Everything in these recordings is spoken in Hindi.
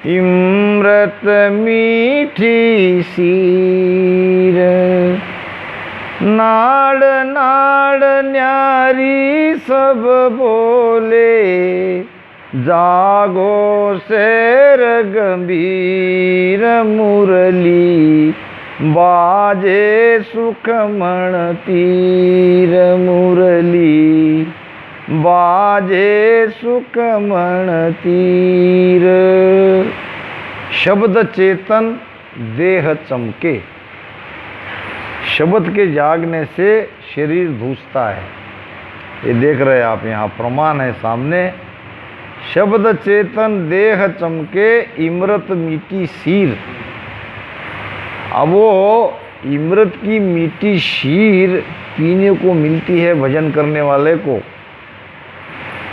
इमृत मीठी सीर, नाड़ नाड़ न्यारी सब बोले, जागो शेर गंभीर मुरली, बाजे सुखमण तीर मुरली, बाजे सुखमण तीर। शब्द चेतन देह चमके, शब्द के जागने से शरीर धूसता है। ये देख रहे हैं आप, यहाँ प्रमाण है सामने। शब्द चेतन देह चमके, इमृत मीठी शीर। अब वो इमृत की मीठी शीर पीने को मिलती है भजन करने वाले को।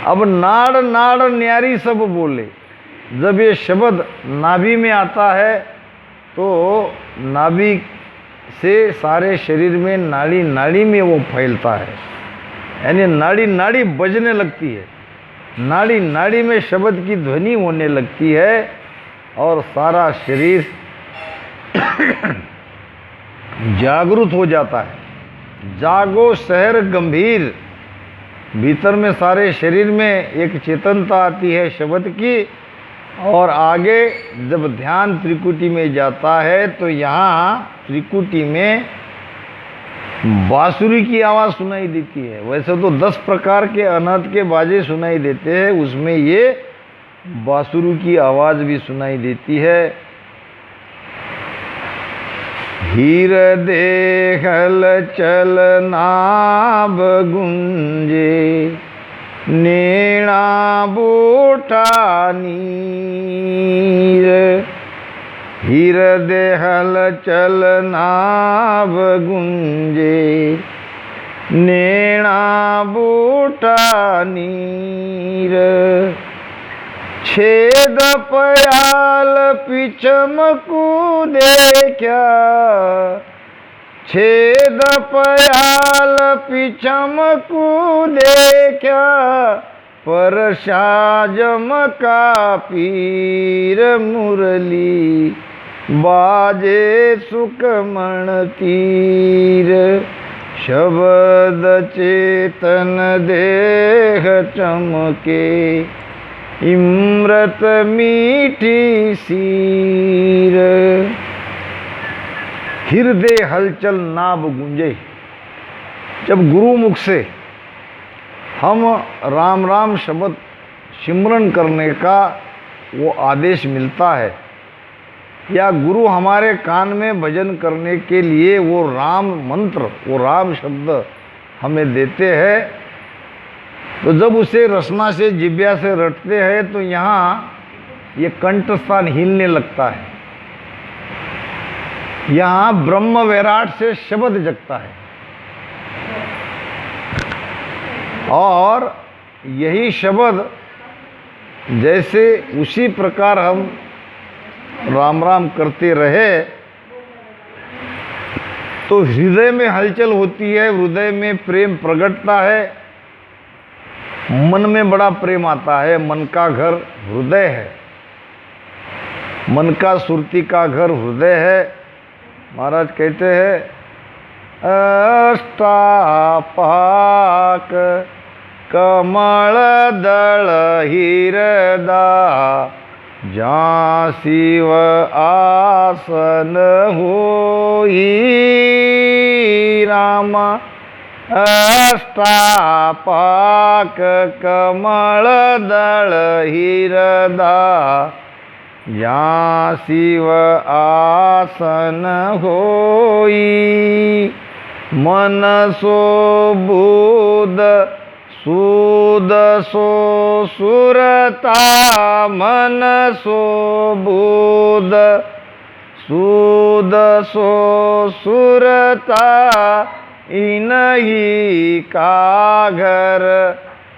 अब नाड़ नाड़ न्यारी सब बोले, जब ये शब्द नाभि में आता है तो नाभि से सारे शरीर में नाड़ी नाड़ी में वो फैलता है, यानी नाड़ी नाड़ी बजने लगती है, नाड़ी नाड़ी में शब्द की ध्वनि होने लगती है और सारा शरीर जागृत हो जाता है। जागो शहर गंभीर, भीतर में सारे शरीर में एक चेतनता आती है शब्द की। और आगे जब ध्यान त्रिकुटी में जाता है तो यहाँ त्रिकुटी में बांसुरी की आवाज़ सुनाई देती है। वैसे तो 10 प्रकार के अनहद के बाजे सुनाई देते हैं, उसमें ये बांसुरी की आवाज़ भी सुनाई देती है। हीर देहल चल नाभ गुंजे, नेणा बूटा नीर। हीर देहल चल नाभ गुंजे, नेणा बूटा नीर। छेद पयाल पिछम को देखा, छेद पयाल पिछम को देखा, पर शाजम का पीर मुरली, बाजे सुखमण तीर। शब्द चेतन देह चमके, इमृत मीठी सीर। हृदय हलचल नाभ गूंजे, जब गुरुमुख से हम राम राम शब्द सिमरन करने का वो आदेश मिलता है, या गुरु हमारे कान में भजन करने के लिए वो राम मंत्र, वो राम शब्द हमें देते हैं, तो जब उसे रसना से जिब्या से रटते हैं तो यहाँ ये कंठस्थान हिलने लगता है। यहाँ ब्रह्म वैराट से शब्द जगता है। और यही शब्द जैसे उसी प्रकार हम राम राम करते रहे तो हृदय में हलचल होती है, हृदय में प्रेम प्रगटता है, मन में बड़ा प्रेम आता है। मन का घर हृदय है, मन का सुरती का घर हृदय है। महाराज कहते हैं अष्टापाक कमल दल हीरदा, जहाँ शिव आसन होई रामा। अष्टापाक कमल दल हीरदा, जहाँ शिव आसन होई। मन सो बुध सूद सो सुरता, मन सो बुध सूद सो सुरता, इन्हीं का घर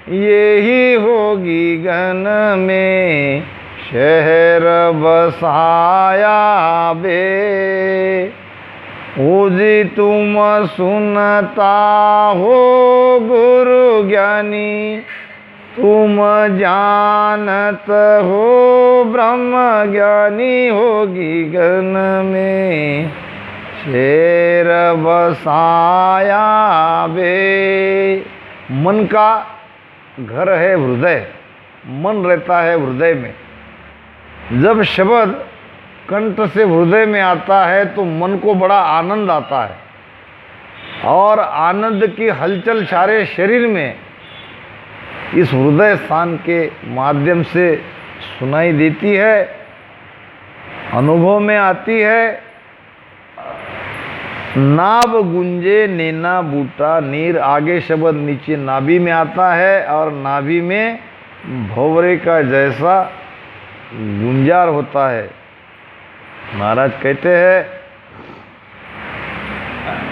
यही होगी गन में, शहर बसाया बे। जी तुम सुनता हो गुरु ज्ञानी, तुम जानत हो ब्रह्म ज्ञानी होगी गगन में, शेर बसाया बे। मन का घर है हृदय, मन रहता है हृदय में। जब शब्द कंठ से हृदय में आता है तो मन को बड़ा आनंद आता है, और आनंद की हलचल सारे शरीर में इस हृदय स्थान के माध्यम से सुनाई देती है, अनुभव में आती है। नाभ गुंजे नैना बूटा नीर, आगे शब्द नीचे नाभि में आता है, और नाभि में भंवरे का जैसा गुंजार होता है। महाराज कहते हैं,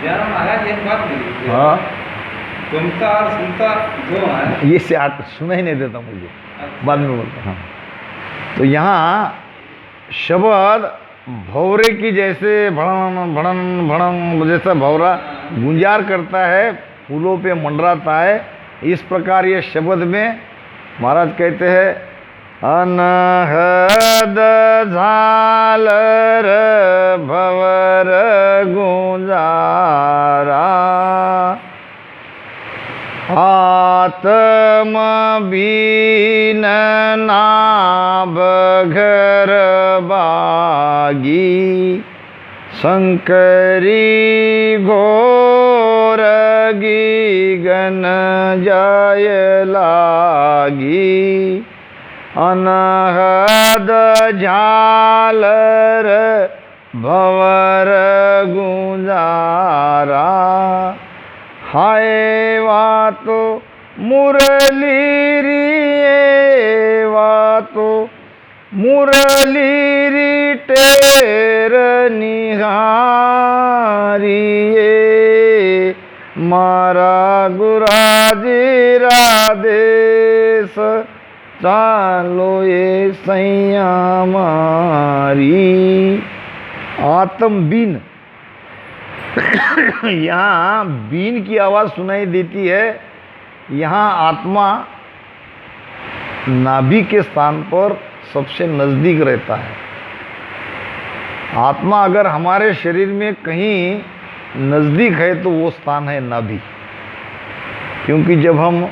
महाराज एक बात बोलिए। हाँ, सुनता और सुनता दो है। ये से सुना ही नहीं देता मुझे, बाद में बोलता। हाँ, तो यहाँ शब्द भंवरे की जैसे भड़न भड़न भड़न जैसा भंवरा गुंजार करता है, फूलों पे मंडराता है, इस प्रकार ये शब्द में महाराज कहते हैं, अनहद झालर भंवर गुंजारा, आत्म बीन नाभ घर बागी, शंकरी घोर गीगन जाय लागी, अनहद झालर भंवर गुंजारा, हाय वा तो मुरली री, वा तो मुरली री टेर निहारी, मारा गुराजी राधेश चालो ये सैया मारी। आत्म बीन, यहाँ बीन की आवाज़ सुनाई देती है। यहाँ आत्मा नाभि के स्थान पर सबसे नज़दीक रहता है। आत्मा अगर हमारे शरीर में कहीं नज़दीक है तो वो स्थान है नाभि, क्योंकि जब हम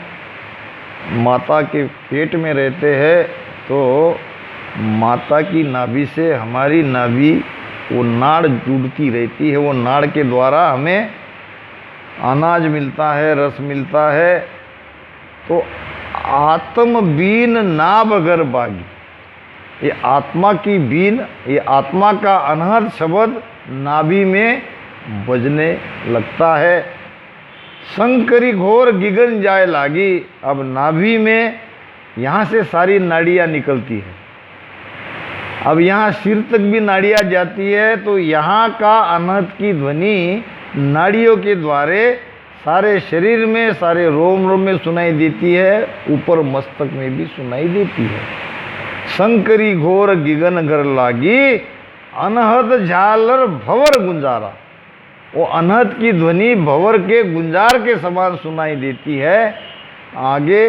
माता के पेट में रहते हैं तो माता की नाभि से हमारी नाभि वो नाड़ जुड़ती रहती है, वो नाड़ के द्वारा हमें अनाज मिलता है, रस मिलता है। तो आत्म बीन नाभ घर बागी, ये आत्मा की बीन, ये आत्मा का अनहद शब्द नाभि में बजने लगता है। शंकरी घोर गिगन जाए लागी, अब नाभि में यहाँ से सारी नाड़ियाँ निकलती है, अब यहाँ सिर तक भी नाड़ियाँ जाती है, तो यहाँ का अनहद की ध्वनि नाड़ियों के द्वारा सारे शरीर में, सारे रोम रोम में सुनाई देती है, ऊपर मस्तक में भी सुनाई देती है। शंकरी घोर गिगन घर लागी, अनहद झालर भंवर गुंजारा, वो अनहद की ध्वनि भंवर के गुंजार के समान सुनाई देती है। आगे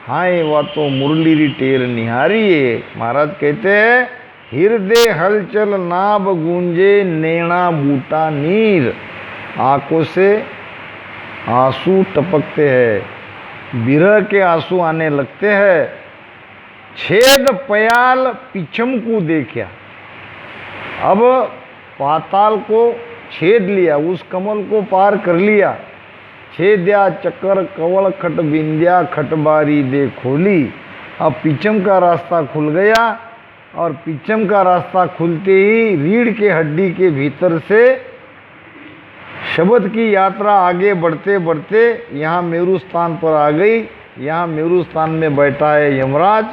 हाय वा तो मुरली री टेर निहारिये, महाराज कहते हैं, हृदय हलचल नाभ गूंजे नैना बूटा नीर, आंखों से आंसू टपकते हैं, बिरह के आंसू आने लगते हैं। छेद पयाल पिछम को देखा, अब पाताल को छेद लिया, उस कमल को पार कर लिया। छेद्या चक्कर कवल खट बिंद्या खटबारी दे खोली, अब पिछम का रास्ता खुल गया, और पिछम का रास्ता खुलते ही रीढ़ के हड्डी के भीतर से शब्द की यात्रा आगे बढ़ते बढ़ते यहाँ मेरु स्थान पर आ गई। यहाँ मेरु स्थान में बैठा है यमराज,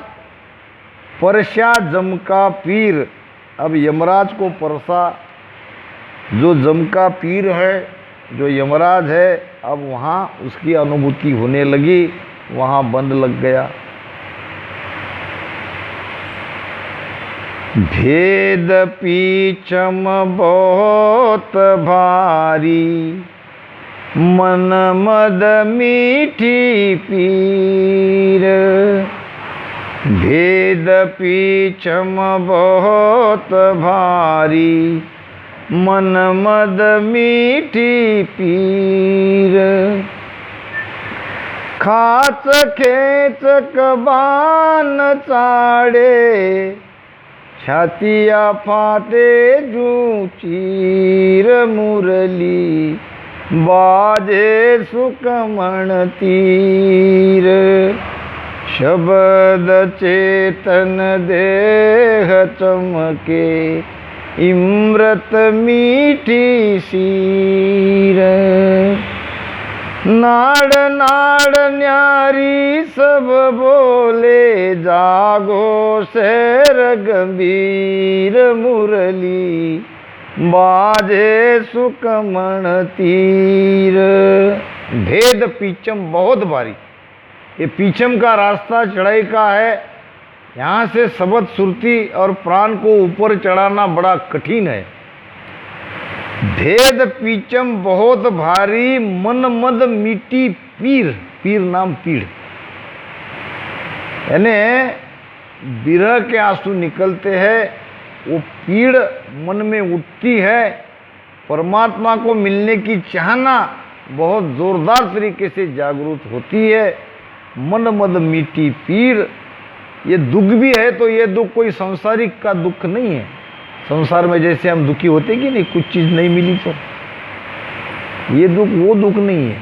परस्या जम का पीर। अब यमराज को परसा जो जम का पीर है, जो यमराज है, अब वहाँ उसकी अनुभूति होने लगी, वहाँ बंद लग गया। भेद पीछम बहुत भारी, मन मद मीठी पीर, भेद पीछम बहुत भारी, मन मद मीठी पीर। खाच खेच कबान चाड़े, छातिया फाटे जू चीर मुरली, बाजे सुकमण तीर। शब्द चेतन देह चमके, इमृत मीठी सीर। नाड़ नाड़ न्यारी सब बोले, जागो शेर गंभीर मुरली, बाजे सुकमण तीर। भेद पीछम बहुत भारी, ये पीछम का रास्ता चढ़ाई का है। यहाँ से शब्द सुरती और प्राण को ऊपर चढ़ाना बड़ा कठिन है। भेद पीछम बहुत भारी, मन मद मीठी पीर, पीर नाम पीड़, यानी विरह के आंसू निकलते हैं, वो पीड़ मन में उठती है। परमात्मा को मिलने की चाहना बहुत जोरदार तरीके से जागृत होती है। मन मद मीठी पीड़, ये दुख भी है तो ये दुख कोई सांसारिक का दुख नहीं है। संसार में जैसे हम दुखी होते कि नहीं, कुछ चीज़ नहीं मिली तो, ये दुख वो दुख नहीं है।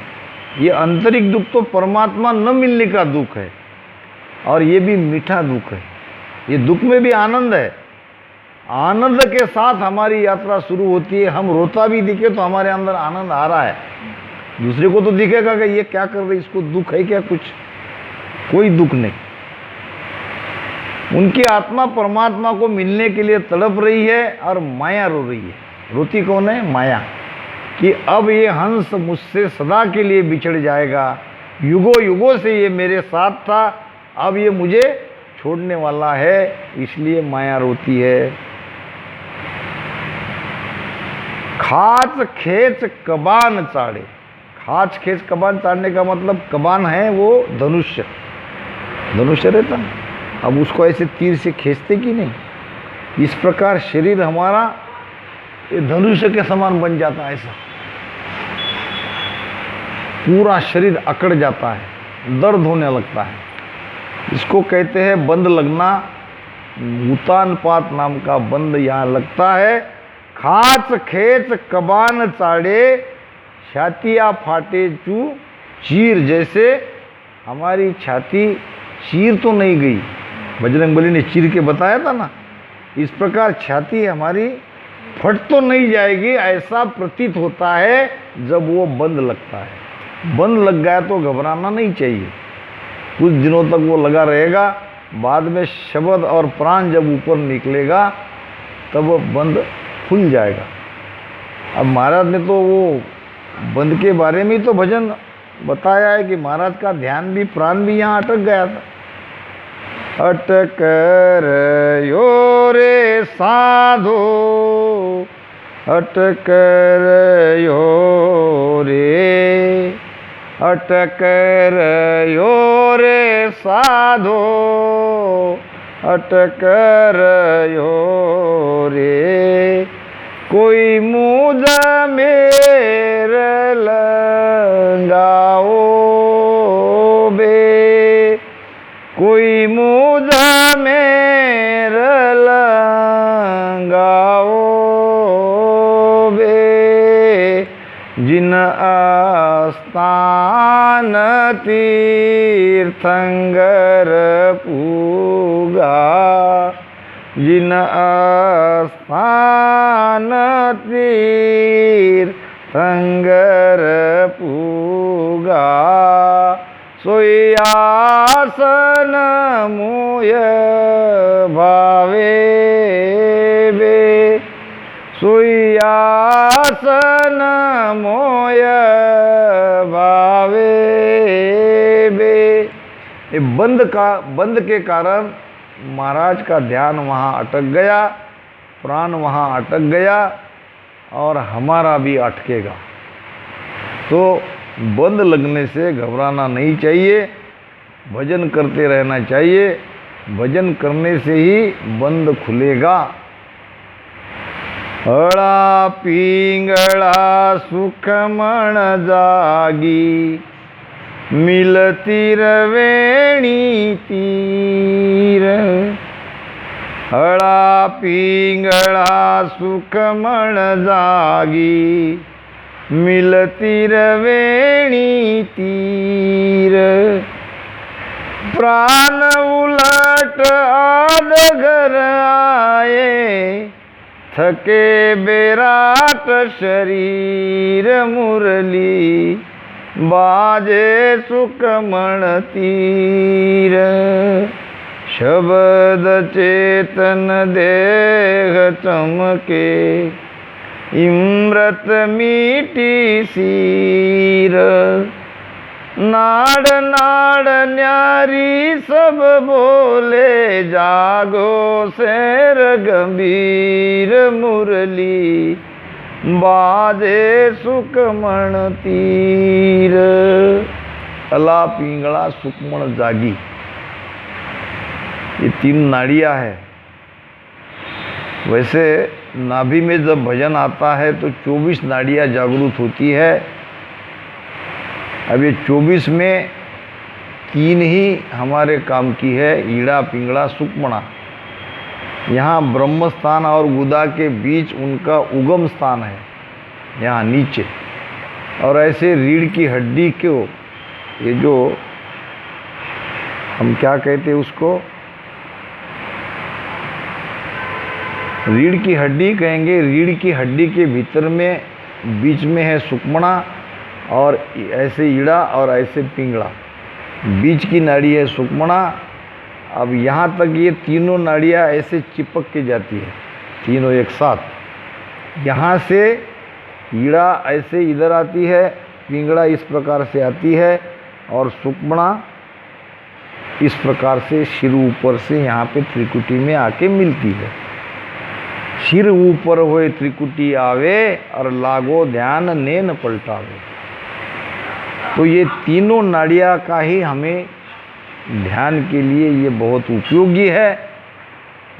ये आंतरिक दुख तो परमात्मा न मिलने का दुख है, और ये भी मीठा दुख है। ये दुख में भी आनंद है, आनंद के साथ हमारी यात्रा शुरू होती है। हम रोता भी दिखे तो हमारे अंदर आनंद आ रहा है। दूसरे को तो दिखेगा कि ये क्या कर रहे, इसको दुख है क्या, कुछ कोई दुख नहीं। उनकी आत्मा परमात्मा को मिलने के लिए तड़प रही है और माया रो रही है। रोती कौन है? माया, कि अब ये हंस मुझसे सदा के लिए बिछड़ जाएगा। युगों युगों से ये मेरे साथ था, अब ये मुझे छोड़ने वाला है, इसलिए माया रोती है। खाच खेच कबान चाड़े, खाच खेच कबान चाड़ने का मतलब कबान है वो धनुष्य, धनुष्य रहता है। अब उसको ऐसे तीर से खींचते कि नहीं, इस प्रकार शरीर हमारा ये धनुष्य के समान बन जाता है। ऐसा पूरा शरीर अकड़ जाता है, दर्द होने लगता है। इसको कहते हैं बंद लगना। भूतानपात नाम का बंद यहाँ लगता है। खाच खेच कबान चाड़े, छातिया फाटे चू चीर। जैसे हमारी छाती चीर तो नहीं गई, बजरंगबली ने चीर के बताया था ना, इस प्रकार छाती हमारी फट तो नहीं जाएगी, ऐसा प्रतीत होता है जब वो बंद लगता है। बंद लग गया तो घबराना नहीं चाहिए, कुछ दिनों तक वो लगा रहेगा। बाद में शब्द और प्राण जब ऊपर निकलेगा तब वो बंद खुल जाएगा। अब महाराज ने तो वो बंद के बारे में ही तो भजन बताया है कि महाराज का ध्यान भी, प्राण भी यहाँ अटक गया था। अटक रयो रे साधो, अटक रयो रे, अटक रयो रे साधो, अटक रयो रे। कोई मुझ मेरे लंगाओ बे, कोई मुझ मेरे लंगाओ बे। जिन आस्थान तीर्थंकर पूगा, जिन आस्थान तीर्थंकर पूगा। सोई आसन मोय भावे बे, सोई आसन मोय भावे बे। ये बंद के कारण महाराज का ध्यान वहाँ अटक गया, प्राण वहाँ अटक गया, और हमारा भी अटकेगा। तो बंद लगने से घबराना नहीं चाहिए, भजन करते रहना चाहिए। भजन करने से ही बंद खुलेगा। अड़ा पिंगला सुखमण जागी, मिलती रवेणी तीर। अड़ा पिंगला सुखमण जागी, मिलती रवेणी तीर। प्राण उलट आद घर आए, थके बेराट शरीर मुरली, बाजे सुखमण तीर। शब्द चेतन देह चमके, इमृत मीठी सीर। नाड़ नाड़ न्यारी सब बोले, जागो शेर गंभीर मुरली, बाजे सुखमण तीर। अला पिंगला सुखमण जागी, ये 3 नाड़ियाँ है। वैसे नाभि में जब भजन आता है तो 24 नाड़ियाँ जागृत होती है। अब ये 24 में 3 ही हमारे काम की है, ईड़ा पिंगला सुक्मणा। यहाँ ब्रह्म स्थान और गुदा के बीच उनका उगम स्थान है, यहाँ नीचे। और ऐसे रीढ़ की हड्डी को, ये जो हम क्या कहते हैं उसको, रीढ़ की हड्डी कहेंगे। रीढ़ की हड्डी के भीतर में बीच में है सुक्मणा, और ऐसे ईड़ा और ऐसे पिंगला, बीच की नाड़ी है सुक्मणा। अब यहाँ तक ये तीनों नाड़ियाँ ऐसे चिपक के जाती है, तीनों एक साथ। यहाँ से ईड़ा ऐसे इधर आती है, पिंगला इस प्रकार से आती है, और सुक्मणा इस प्रकार से सिर ऊपर से यहाँ पे त्रिकुटी में आके मिलती है। सिर ऊपर हुए त्रिकुटी आवे, और लागो ध्यान नेन पलटावे। तो ये तीनों नाड़ियाँ का ही हमें ध्यान के लिए ये बहुत उपयोगी है।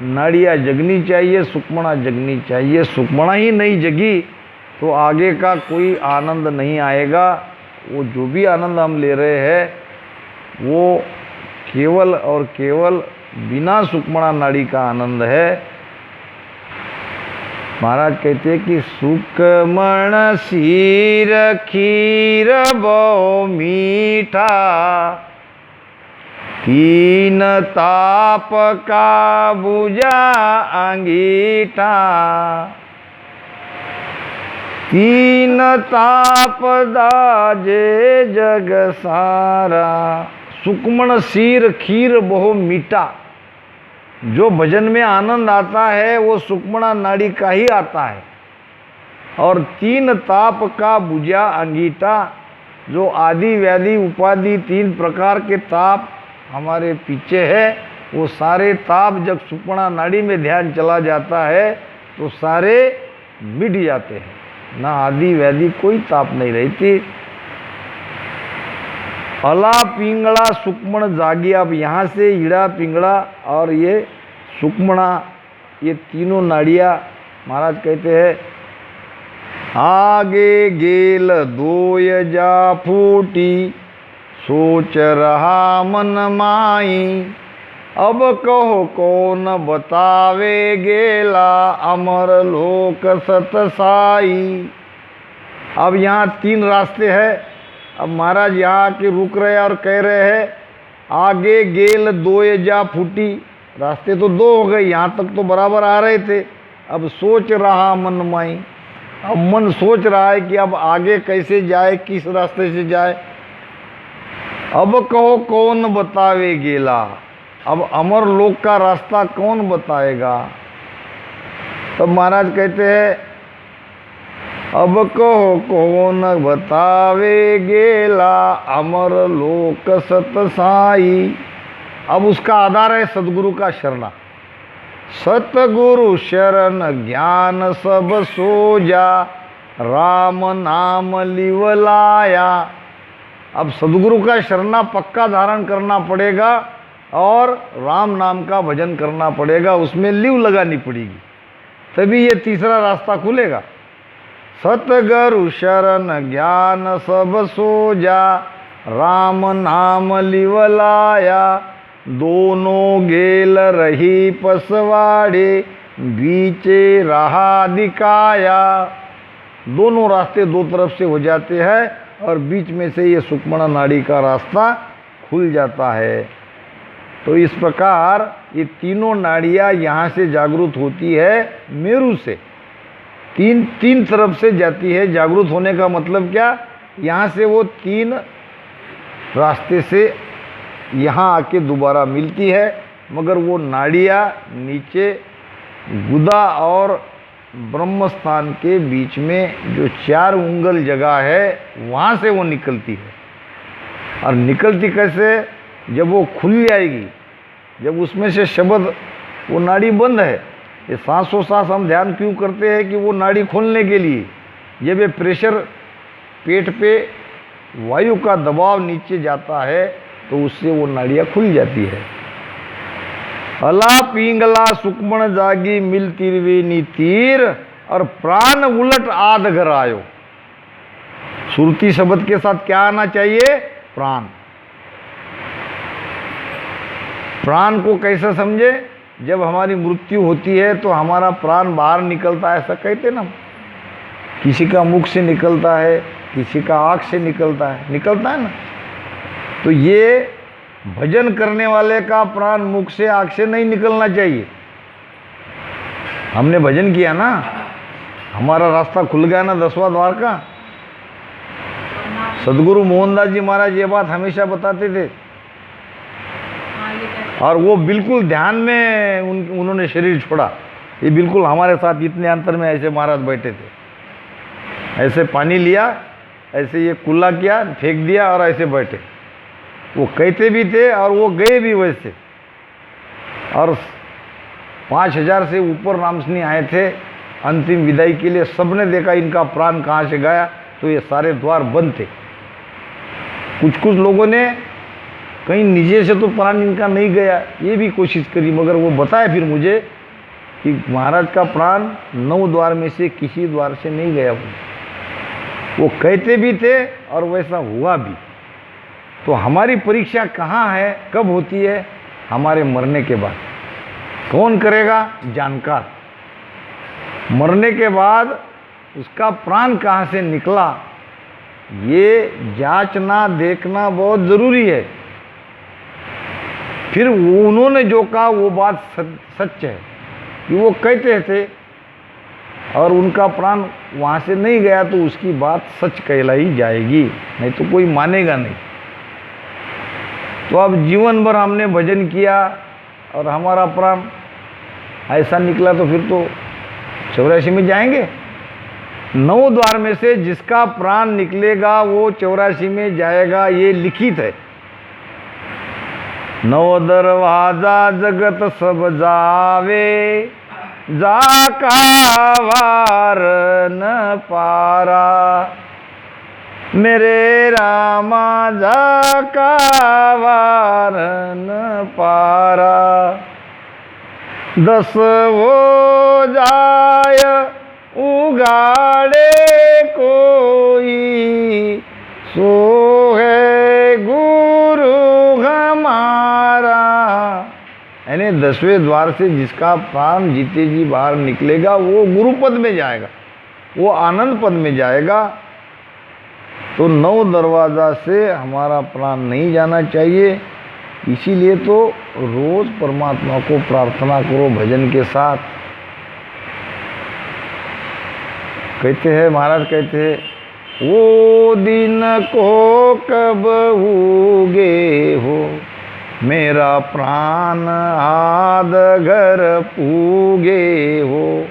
नाड़ियाँ जगनी चाहिए, सुक्मणा जगनी चाहिए। सुक्मणा ही नहीं जगी तो आगे का कोई आनंद नहीं आएगा। वो जो भी आनंद हम ले रहे हैं वो केवल और केवल बिना सुक्मणा नाड़ी का आनंद है। महाराज कहते हैं कि सुक्मण शीर खीर बहु मीठा, 3 ताप का बुझा अंगीठा। 3 ताप दाजे जग सारा, सुक्मण शीर खीर बहु मीठा। जो भजन में आनंद आता है वो सुक्मणा नाड़ी का ही आता है। और 3 ताप का बुझा अंगीठा, जो आदि व्याधि उपाधि 3 प्रकार के ताप हमारे पीछे है, वो सारे ताप जब सुक्मणा नाड़ी में ध्यान चला जाता है तो सारे मिट जाते हैं, ना आदि व्याधि कोई ताप नहीं रहती। अला पिंगला सुक्मण जागी। अब यहाँ से ईड़ा पिंगला और ये सुक्मणा, ये तीनों नाड़ियाँ महाराज कहते हैं, आगे गेल दोय जा फूटी, सोच रहा मन माई। अब कहो कौन बतावे गेला, अमर लोक सतसाई। अब यहाँ 3 रास्ते हैं। अब महाराज यहाँ के रुक रहे और कह रहे हैं, आगे गेल दोय जा फूटी। रास्ते तो 2 हो गए, यहाँ तक तो बराबर आ रहे थे। अब सोच रहा मन माई, अब मन सोच रहा है कि अब आगे कैसे जाए, किस रास्ते से जाए। अब कहो कौन बतावे गेला, अब अमर लोक का रास्ता कौन बताएगा। तब महाराज कहते हैं, अब कहो कौन बतावे गेला, अमर लोक सतसाई। अब उसका आधार है सदगुरु का शरणा। सतगुरु शरण ज्ञान सब सोजा, राम नाम लिवलाया। अब सदगुरु का शरणा पक्का धारण करना पड़ेगा और राम नाम का भजन करना पड़ेगा, उसमें लिव लगानी पड़ेगी, तभी ये तीसरा रास्ता खुलेगा। सतगुरु शरण ज्ञान सब सोजा, राम नाम लिवलाया। दोनों गेल रही पसवाड़े, बीचे रहा दिखाया। दोनों रास्ते दो तरफ से हो जाते हैं और बीच में से ये सुक्ष्म नाड़ी का रास्ता खुल जाता है। तो इस प्रकार ये तीनों नाड़ियाँ यहाँ से जागृत होती है, मेरु से तीन तरफ से जाती है। जागृत होने का मतलब क्या, यहाँ से वो तीन रास्ते से यहाँ आके दोबारा मिलती है, मगर वो नाड़ियाँ नीचे गुदा और ब्रह्म स्थान के बीच में जो 4 उंगल जगह है, वहाँ से वो निकलती है। और निकलती कैसे, जब वो खुल जाएगी, जब उसमें से शब्द, वो नाड़ी बंद है। ये सांसों सांस हम ध्यान क्यों करते हैं कि वो नाड़ी खोलने के लिए, जब ये प्रेशर पेट पे वायु का दबाव नीचे जाता है तो उससे वो नाड़ियाँ खुल जाती है। अला पिंगला सुक्मण जागी मिल तिरवेनी तीर, और प्राण उलट आध घर आयो। सुरती शब्द के साथ क्या आना चाहिए, प्राण। प्राण को कैसे समझे, जब हमारी मृत्यु होती है तो हमारा प्राण बाहर निकलता है, ऐसा कहते ना। किसी का मुख से निकलता है, किसी का आँख से निकलता है ना। तो ये भजन करने वाले का प्राण मुख से आँख से नहीं निकलना चाहिए। हमने भजन किया ना, हमारा रास्ता खुल गया ना 10वां द्वार का। सदगुरु मोहनदास जी महाराज ये बात हमेशा बताते थे, और वो बिल्कुल ध्यान में उन्होंने शरीर छोड़ा। ये बिल्कुल हमारे साथ इतने अंतर में ऐसे महाराज बैठे थे, ऐसे पानी लिया, ऐसे ये कुल्ला किया, फेंक दिया और ऐसे बैठे। वो कहते भी थे और वो गए भी वैसे। और 5000 से ऊपर नामसनी आए थे अंतिम विदाई के लिए। सबने देखा इनका प्राण कहाँ से गया, तो ये सारे द्वार बंद थे। कुछ लोगों ने कहीं नीचे से तो प्राण इनका नहीं गया, ये भी कोशिश करी, मगर वो बताया फिर मुझे कि महाराज का प्राण 9 द्वार में से किसी द्वार से नहीं गया। वो कहते भी थे और वैसा हुआ भी। तो हमारी परीक्षा कहाँ है, कब होती है, हमारे मरने के बाद। कौन करेगा, जानकार। मरने के बाद उसका प्राण कहाँ से निकला, ये जांचना देखना बहुत ज़रूरी है। फिर उन्होंने जो कहा वो बात सच है कि वो कहते थे और उनका प्राण वहाँ से नहीं गया, तो उसकी बात सच कहलाई जाएगी, नहीं तो कोई मानेगा नहीं। तो अब जीवन भर हमने भजन किया और हमारा प्राण ऐसा निकला, तो फिर तो 84 में जाएंगे। 9 द्वार में से जिसका प्राण निकलेगा वो 84 में जाएगा, ये लिखित है। 9 दरवाजा जगत सब जावे, जाका वार न पारा। मेरे रामा जाका वार न पारा। 10 वो जाय उगाड़े कोई, सो है गुरु हमारा। यानी 10वें द्वार से जिसका प्राण जीते जी बाहर निकलेगा वो गुरु पद में जाएगा, वो आनंद पद में जाएगा। तो 9 दरवाज़ा से हमारा प्राण नहीं जाना चाहिए। इसीलिए तो रोज़ परमात्मा को प्रार्थना करो भजन के साथ। कहते हैं, महाराज कहते हैं, वो दिन को कब उगे हो, मेरा प्राण आद घर पूगे हो।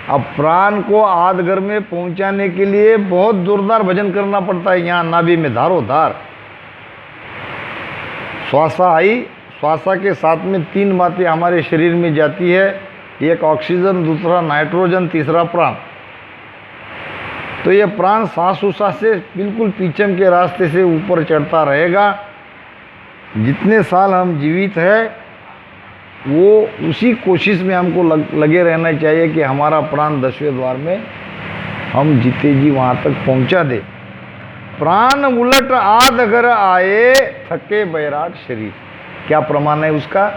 अब प्राण को आद घर में पहुंचाने के लिए बहुत जोरदार भजन करना पड़ता है। यहाँ नाभि में धारो धार श्वासा आई, श्वासा के साथ में 3 बातें हमारे शरीर में जाती है, एक ऑक्सीजन, दूसरा नाइट्रोजन, तीसरा प्राण। तो ये प्राण सांस उसास से बिल्कुल पीछम के रास्ते से ऊपर चढ़ता रहेगा। जितने साल हम जीवित है वो उसी कोशिश में हमको लगे रहना चाहिए कि हमारा प्राण 10वें द्वार में हम जीते जी वहाँ तक पहुँचा दे। प्राण उलट आद अगर आए थके बैराट शरीर, क्या प्रमाण है उसका?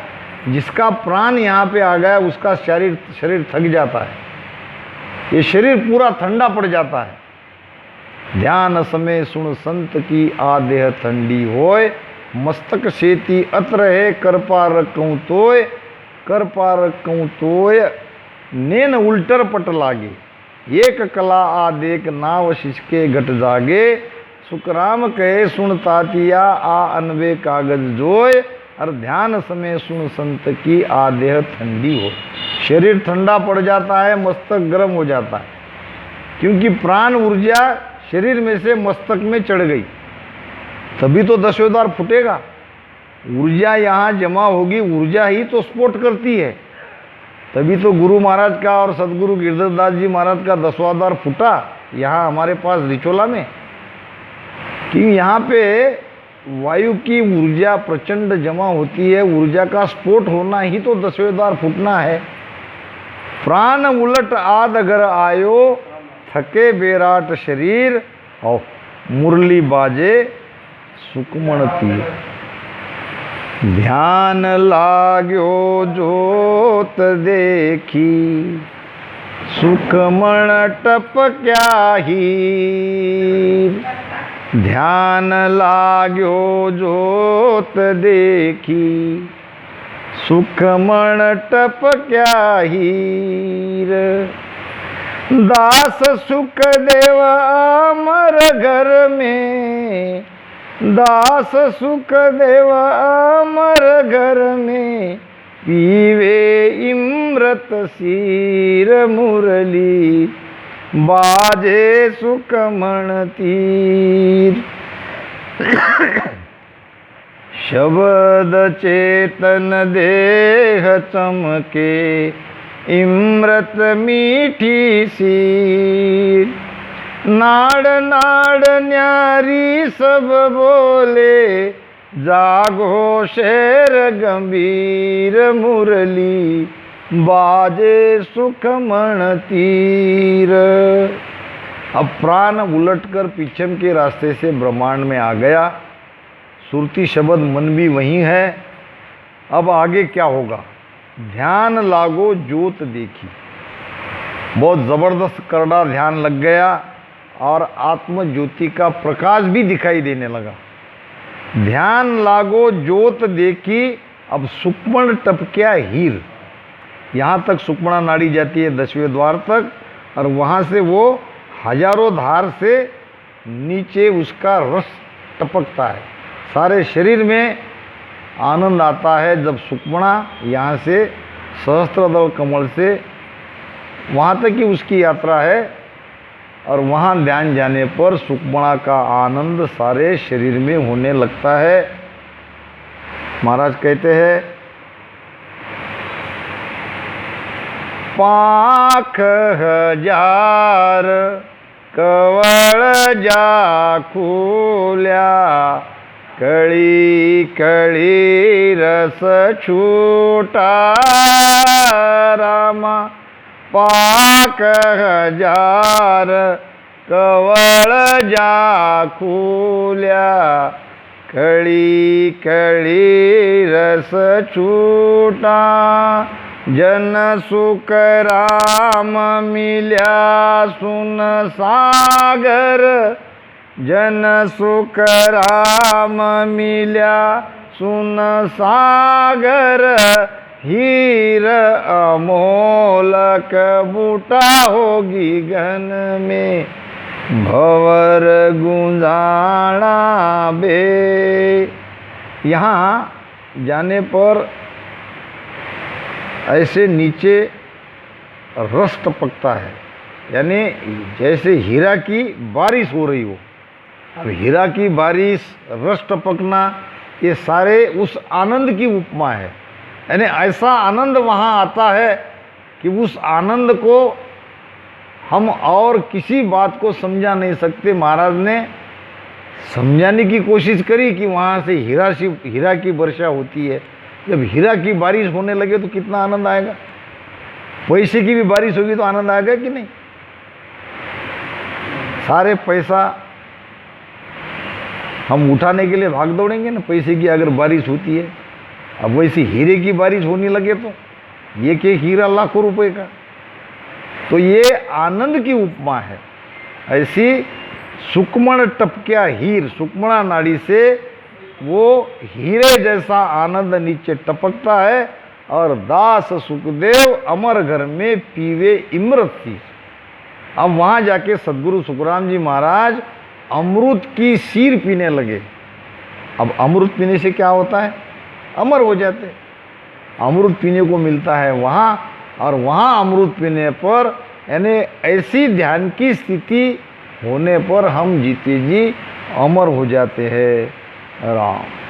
जिसका प्राण यहाँ पे आ गया उसका शरीर थक जाता है, ये शरीर पूरा ठंडा पड़ जाता है। ध्यान समय सुन संत की आ देह ठंडी होय, मस्तक सेती अत्र है कर पा रखूं तोय, कर पा रखूं तोय नैन उल्टर पट लागे, एक कला आ देख नाव शिशके घट जागे, सुखराम कहे सुन तातिया आ अनवे कागज जोय, और ध्यान समय सुन संत की आ देह ठंडी हो। शरीर ठंडा पड़ जाता है, मस्तक गर्म हो जाता है, क्योंकि प्राण ऊर्जा शरीर में से मस्तक में चढ़ गई, तभी तो 10वें द्वार फूटेगा। ऊर्जा यहाँ जमा होगी, ऊर्जा ही तो स्फोट करती है, तभी तो गुरु महाराज का और सदगुरु गिरधरदास जी महाराज का 10वां द्वार फूटा यहाँ हमारे पास रिचोला में, कि यहाँ पे वायु की ऊर्जा प्रचंड जमा होती है। ऊर्जा का स्फोट होना ही तो 10वें द्वार फूटना है। प्राण उलट आद अगर आयो थके बेराट शरीर, और मुरली बाजे सुकमण तीर, ध्यान लाग्यो जोत देखी, सुकमण टप क्या हीर, ध्यान लाग्यो जोत देखी, सुखमण टप क्या हीर, दास सुख देव अमर घर में, दास सुख देव अमर घर में, पीवे इमृत सीर मुरली, बाजे सुखमण तीर, शब्द चेतन देह चमके, इमृत मीठी सीर, नाड़ नाड़ न्यारी सब बोले, जागो शेर गंभीर मुरली, बाजे सुखमण तीर। अब प्राण उलटकर पीछम के रास्ते से ब्रह्मांड में आ गया, सुरती शब्द मन भी वहीं है। अब आगे क्या होगा? ध्यान लागो जोत देखी, बहुत ज़बरदस्त करड़ा ध्यान लग गया और आत्म ज्योति का प्रकाश भी दिखाई देने लगा। ध्यान लागो जोत देखी, अब सुक्ष्म टपक्या हीर, यहाँ तक सुक्ष्मणा नाड़ी जाती है 10वें द्वार तक, और वहाँ से वो हजारों धार से नीचे उसका रस टपकता है। सारे शरीर में आनंद आता है जब सुक्ष्मणा यहाँ से सहस्त्रदल कमल से वहाँ तक की उसकी यात्रा है, और वहाँ ध्यान जाने पर सुक्ष्मणा का आनंद सारे शरीर में होने लगता है। महाराज कहते हैं, पाख हजार कवळ जा खुल्या, कळी कळी रस छूटा रामा, पाक हजार कवळ जा खुल्या, कळी कळी रस छूटा, जन सुख राम मिल्या सुन सागर, जन सुख राम मिल्या सुन सागर, हीर अमोलक बूटा होगी घन में, भवर गुंजाना बे। यहाँ जाने पर ऐसे नीचे रस टपकता है, यानी जैसे हीरा की बारिश हो रही हो। अब हीरा की बारिश, रस टपकना, ये सारे उस आनंद की उपमा है। यानी ऐसा आनंद वहाँ आता है कि उस आनंद को हम और किसी बात को समझा नहीं सकते। महाराज ने समझाने की कोशिश करी कि वहाँ से हीरा की वर्षा होती है। जब हीरा की बारिश होने लगे तो कितना आनंद आएगा। पैसे की भी बारिश होगी तो आनंद आएगा कि नहीं। सारे पैसा हम उठाने के लिए भाग दौड़ेंगे ना, पैसे की अगर बारिश होती है। अब वैसे हीरे की बारिश होने लगे तो एक एक हीरा लाखों रुपए का। तो ये आनंद की उपमा है। ऐसी सुक्मण टपक्या हीर, सुक्मणा नाड़ी से वो हीरे जैसा आनंद नीचे टपकता है। और दास सुखदेव अमर घर में पीवे इमृत सी। अब वहाँ जाके सदगुरु सुखराम जी महाराज अमृत की सीर पीने लगे। अब अमृत पीने से क्या होता है, अमर हो जाते। अमृत पीने को मिलता है वहाँ, और वहाँ अमृत पीने पर यानी ऐसी ध्यान की स्थिति होने पर हम जीते जी अमर हो जाते हैं। राम।